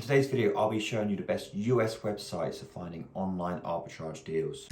today's video, I'll be showing you the best US websites for finding online arbitrage deals.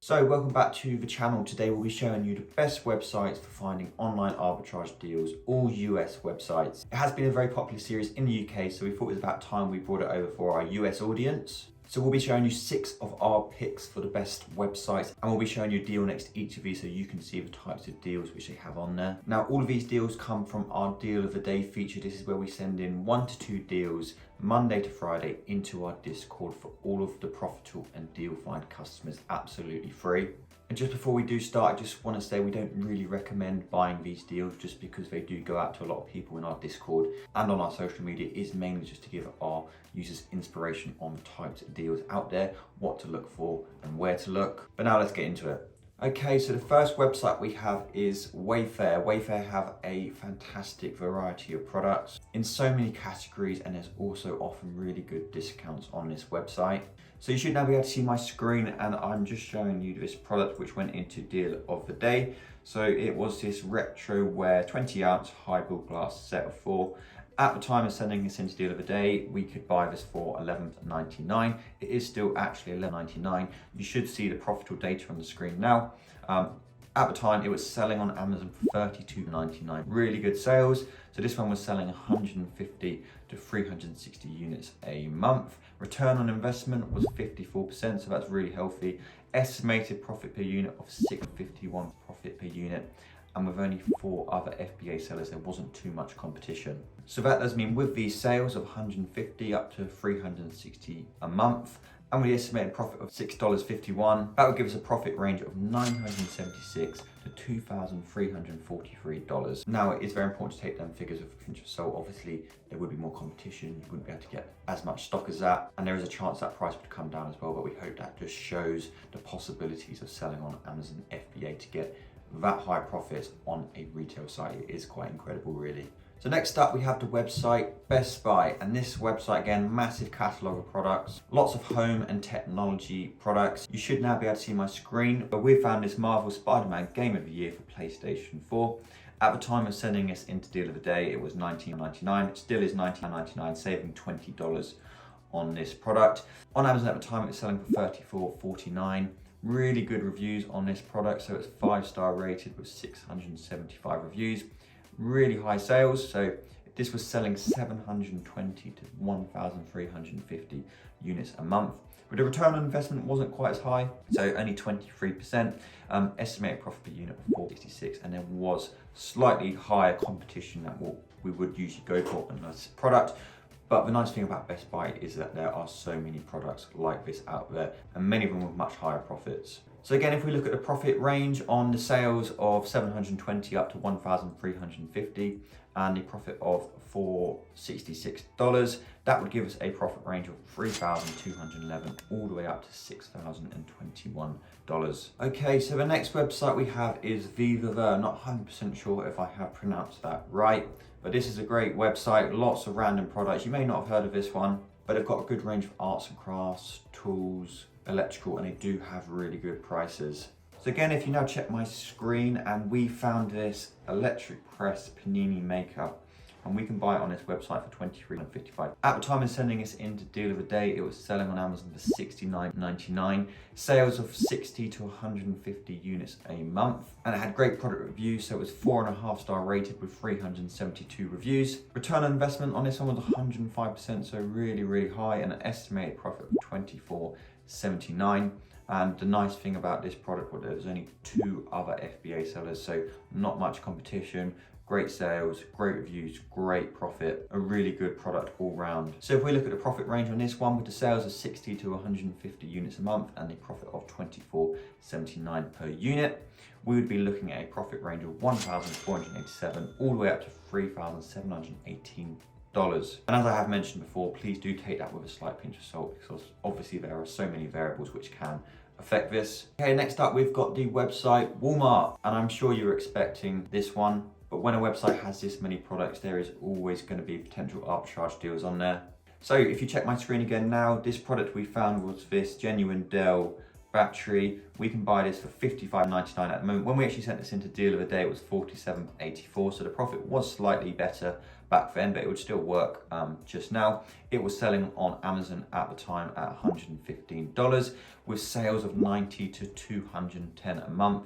So welcome back to the channel. Today we'll be showing you the best websites for finding online arbitrage deals, all US websites. It has been a very popular series in the UK, so we thought it was about time we brought it over for our US audience. So we'll be showing you 6 of our picks for the best websites, and we'll be showing you a deal next to each of these so you can see the types of deals which they have on there. Now, all of these deals come from our Deal of the Day feature. This is where we send in 1 to 2 deals Monday to Friday into our Discord for all of the Profitl and DealFinder customers, absolutely free. And just before we do start, I just want to say we don't really recommend buying these deals just because they do go out to a lot of people in our Discord and on our social media. It is mainly just to give our users inspiration on the types of deals out there, what to look for and where to look. But now let's get into it. Okay, so the first website we have is Wayfair. Wayfair have a fantastic variety of products in so many categories, and there's also often really good discounts on this website. So you should now be able to see my screen, and I'm just showing you this product which went into Deal of the Day. So it was this retro wear 20 ounce highball glass set of 4. At the time of sending this into Deal of the Day, we could buy this for $11.99. It is still actually $11.99. You should see the Profitl data on the screen now. At the time, it was selling on Amazon for $32.99. Really good sales. So this one was selling 150 to 360 units a month. Return on investment was 54%, so that's really healthy. Estimated profit per unit of $6.51 profit per unit. And with only 4 other FBA sellers, there wasn't too much competition. So that does mean with these sales of 150 up to 360 a month, and with the estimated profit of $6.51, that would give us a profit range of $976 to $2,343. Now, it is very important to take them figures with a pinch of salt. Obviously, there would be more competition. You wouldn't be able to get as much stock as that. And there is a chance that price would come down as well, but we hope that just shows the possibilities of selling on Amazon FBA to get that high profits on a retail site. It is quite incredible, really. So next up, we have the website Best Buy, and this website, again, massive catalog of products, lots of home and technology products. You should now be able to see my screen, but we found this Marvel Spider-Man Game of the Year for PlayStation 4. At the time of sending this into Deal of the Day, it was $19.99. It still is $19.99, saving $20 on this product. On Amazon at the time, it was selling for $34.49. Really good reviews on this product, so it's 5-star rated with 675 reviews. Really high sales, so this was selling 720 to 1,350 units a month. But the return on investment wasn't quite as high, so only 23%. Estimated profit per unit of $4.66, and there was slightly higher competition than what we would usually go for on this product. But the nice thing about Best Buy is that there are so many products like this out there, and many of them with much higher profits. So again, if we look at the profit range on the sales of 720 up to 1,350 and the profit of $466, that would give us a profit range of $3,211 all the way up to $6,021. Okay, so the next website we have is Viva. Not 100% sure if I have pronounced that right, but this is a great website, lots of random products. You may not have heard of this one, but they've got a good range of arts and crafts, tools, electrical, and they do have really good prices. So again, if you now check my screen, and we found this electric press panini maker, and we can buy it on this website for $23.55. At the time of sending this into Deal of the Day, it was selling on Amazon for $69.99. Sales of 60 to 150 units a month, and it had great product reviews, so it was 4.5-star rated with 372 reviews. Return on investment on this one was 105%, so really, really high, and an estimated profit of $24.79. And the nice thing about this product was there's only 2 other FBA sellers, so not much competition. Great sales, great reviews, great profit, a really good product all round. So if we look at the profit range on this one, with the sales of 60 to 150 units a month and the profit of $24.79 per unit, we would be looking at a profit range of $1,487 all the way up to $3,718. And as I have mentioned before, please do take that with a slight pinch of salt, because obviously there are so many variables which can affect this. Okay, next up we've got the website Walmart, and I'm sure you're expecting this one. But when a website has this many products, there is always going to be potential arbitrage deals on there. So if you check my screen again now, this product we found was this genuine Dell battery. We can buy this for $55.99 at the moment. When we actually sent this into Deal of the Day, it was $47.84, so the profit was slightly better back then, but it would still work just now. It was selling on Amazon at the time at $115 with sales of 90 to 210 a month.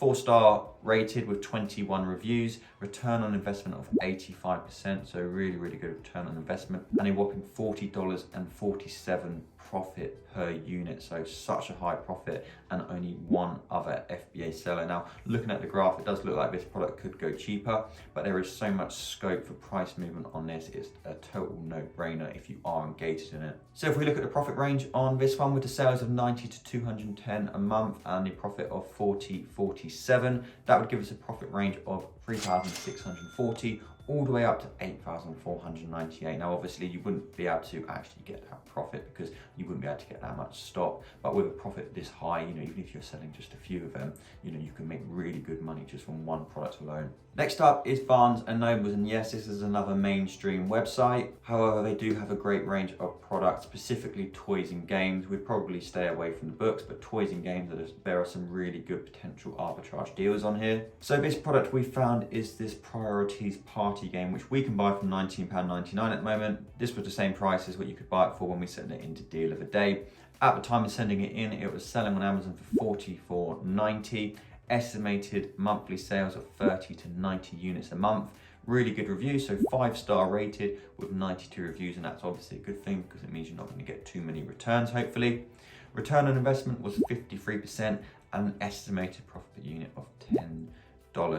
4-star rated with 21 reviews, return on investment of 85%, so really good return on investment, and a whopping $40.47 profit per unit, so such a high profit, and only one other FBA seller. Now, looking at the graph, it does look like this product could go cheaper, but there is so much scope for price movement on this. It's a total no-brainer if you are engaged in it. So if we look at the profit range on this one, with the sales of 90 to 210 a month and a profit of 47, that would give us a profit range of 3,640 all the way up to 8,498. Now, obviously, you wouldn't be able to actually get that profit because you wouldn't be able to get that much stock. But with a profit this high, even if you're selling just a few of them, you can make really good money just from one product alone. Next up is Barnes & Nobles, and yes, this is another mainstream website. However, they do have a great range of products, specifically toys and games. We'd probably stay away from the books, but toys and games, there are some really good potential arbitrage deals on here. So this product we found is this Priorities Party game, which we can buy for £19.99 at the moment. This was the same price as what you could buy it for when we sent it into Deal of the Day. At the time of sending it in, it was selling on Amazon for $44.90. Estimated monthly sales of 30 to 90 units a month. Really good reviews, so 5-star rated with 92 reviews, and that's obviously a good thing because it means you're not going to get too many returns, hopefully. Return on investment was 53% and an estimated profit per unit of $10.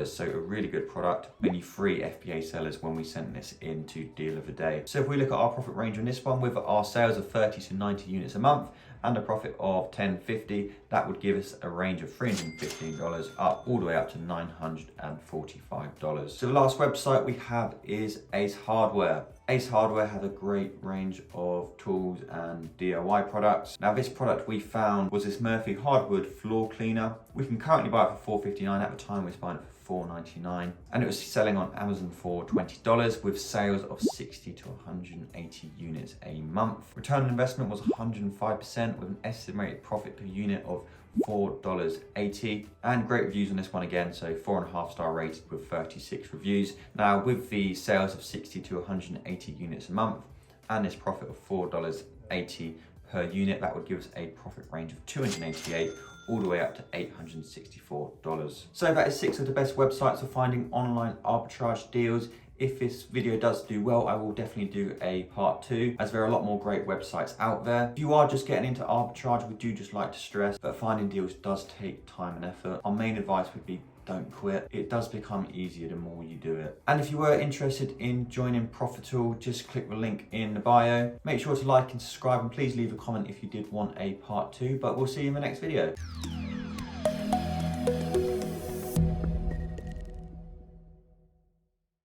So a really good product. Many free FBA sellers when we sent this into Deal of the Day. So if we look at our profit range on this one, with our sales of 30 to 90 units a month and a profit of $10.50, that would give us a range of $315 up all the way up to $945. So the last website we have is Ace Hardware. Ace Hardware has a great range of tools and DIY products. Now, this product we found was this Murphy hardwood floor cleaner. We can currently buy it for $4.59. At the time we was buying it for $4.99, and it was selling on Amazon for $20 with sales of 60 to 180 units a month. Return on investment was 105% with an estimated profit per unit of $4.80, and great reviews on this one again, so 4.5-star rated with 36 reviews. Now, with the sales of 60 to 180 units a month and this profit of $4.80 per unit, that would give us a profit range of $288 all the way up to $864. So that is 6 of the best websites for finding online arbitrage deals. If this video does do well, I will definitely do a part 2, as there are a lot more great websites out there. If you are just getting into arbitrage, we do just like to stress that finding deals does take time and effort. Our main advice would be don't quit. It does become easier the more you do it. And if you were interested in joining Profitl, just click the link in the bio. Make sure to like and subscribe, and please leave a comment if you did want a part 2, but we'll see you in the next video.